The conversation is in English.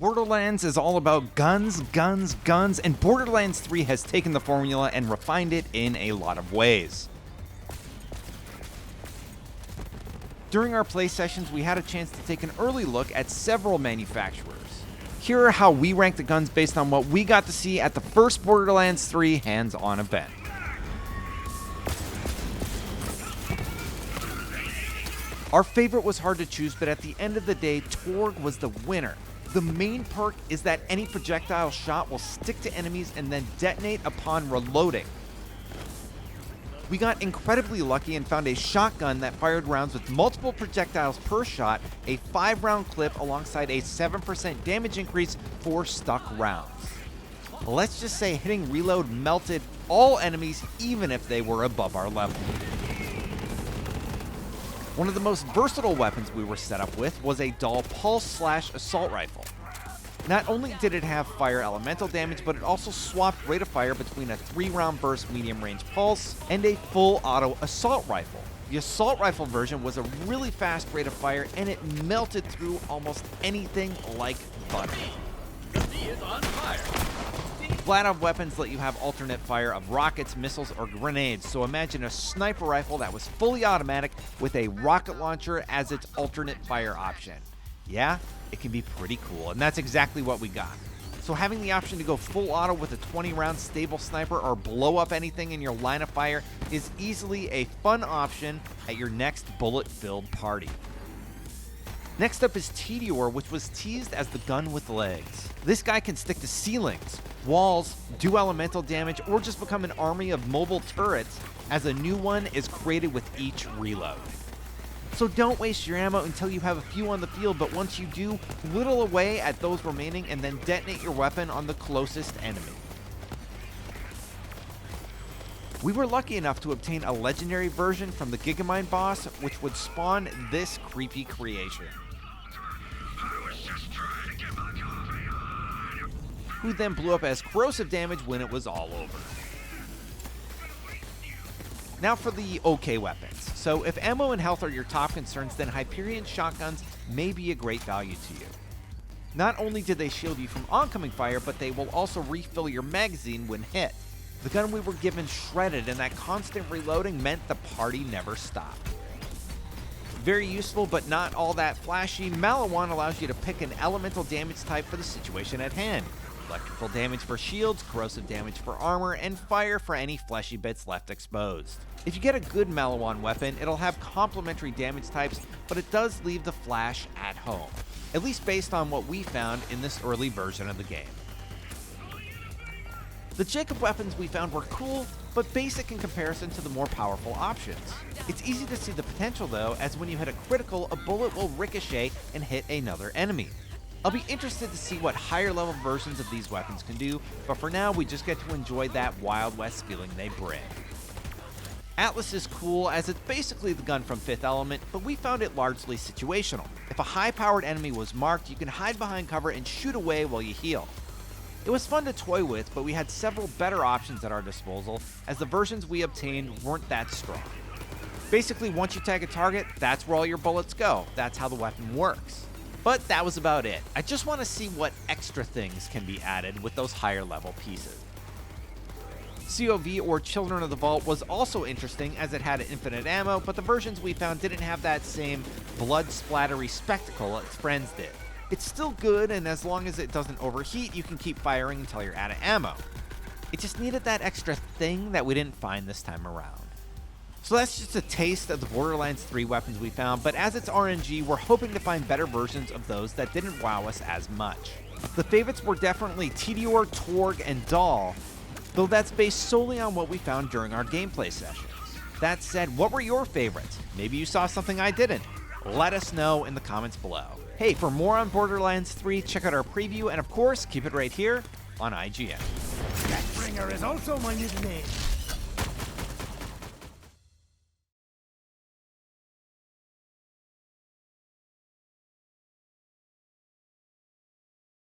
Borderlands is all about guns, guns, guns, and Borderlands 3 has taken the formula and refined it in a lot of ways. During our play sessions, we had a chance to take an early look at several manufacturers. Here are how we rank the guns based on what we got to see at the first Borderlands 3 hands-on event. Our favorite was hard to choose, but at the end of the day, Torg was the winner. The main perk is that any projectile shot will stick to enemies and then detonate upon reloading. We got incredibly lucky and found a shotgun that fired rounds with multiple projectiles per shot, a 5-round clip alongside a 7% damage increase for stuck rounds. Let's just say hitting reload melted all enemies even if they were above our level. One of the most versatile weapons we were set up with was a dual pulse/assault rifle. Not only did it have fire elemental damage, but it also swapped rate of fire between a 3-round burst medium range pulse and a full auto assault rifle. The assault rifle version was a really fast rate of fire and it melted through almost anything like butter. He is on fire. Flat-out weapons let you have alternate fire of rockets, missiles, or grenades, so imagine a sniper rifle that was fully automatic with a rocket launcher as its alternate fire option. Yeah, it can be pretty cool, and that's exactly what we got. So having the option to go full auto with a 20-round stable sniper or blow up anything in your line of fire is easily a fun option at your next bullet-filled party. Next up is Tediore, which was teased as the gun with legs. This guy can stick to ceilings, walls, do elemental damage, or just become an army of mobile turrets, as a new one is created with each reload. So don't waste your ammo until you have a few on the field, but once you do, whittle away at those remaining and then detonate your weapon on the closest enemy. We were lucky enough to obtain a legendary version from the Gigamine boss, which would spawn this creepy creation, who then blew up as corrosive damage when it was all over. Now for the okay weapons. So if ammo and health are your top concerns, then Hyperion shotguns may be a great value to you. Not only did they shield you from oncoming fire, but they will also refill your magazine when hit. The gun we were given shredded, and that constant reloading meant the party never stopped. Very useful, but not all that flashy, Maliwan allows you to pick an elemental damage type for the situation at hand. Electrical damage for shields, corrosive damage for armor, and fire for any fleshy bits left exposed. If you get a good Maliwan weapon, it'll have complementary damage types, but it does leave the flash at home, at least based on what we found in this early version of the game. The Jacob weapons we found were cool, but basic in comparison to the more powerful options. It's easy to see the potential though, as when you hit a critical, a bullet will ricochet and hit another enemy. I'll be interested to see what higher level versions of these weapons can do, but for now we just get to enjoy that Wild West feeling they bring. Atlas is cool as it's basically the gun from Fifth Element, but we found it largely situational. If a high-powered enemy was marked, you can hide behind cover and shoot away while you heal. It was fun to toy with, but we had several better options at our disposal, as the versions we obtained weren't that strong. Basically, once you tag a target, that's where all your bullets go. That's how the weapon works. But that was about it. I just want to see what extra things can be added with those higher level pieces. COV, or Children of the Vault, was also interesting as it had infinite ammo, but the versions we found didn't have that same blood splattery spectacle its friends did. It's still good, and as long as it doesn't overheat, you can keep firing until you're out of ammo. It just needed that extra thing that we didn't find this time around. So that's just a taste of the Borderlands 3 weapons we found, but as it's RNG, we're hoping to find better versions of those that didn't wow us as much. The favorites were definitely Tediore, Torg, and Dahl, though that's based solely on what we found during our gameplay sessions. That said, what were your favorites? Maybe you saw something I didn't. Let us know in the comments below. Hey, for more on Borderlands 3, check out our preview, and of course, keep it right here on IGN. Deathbringer is also my nickname.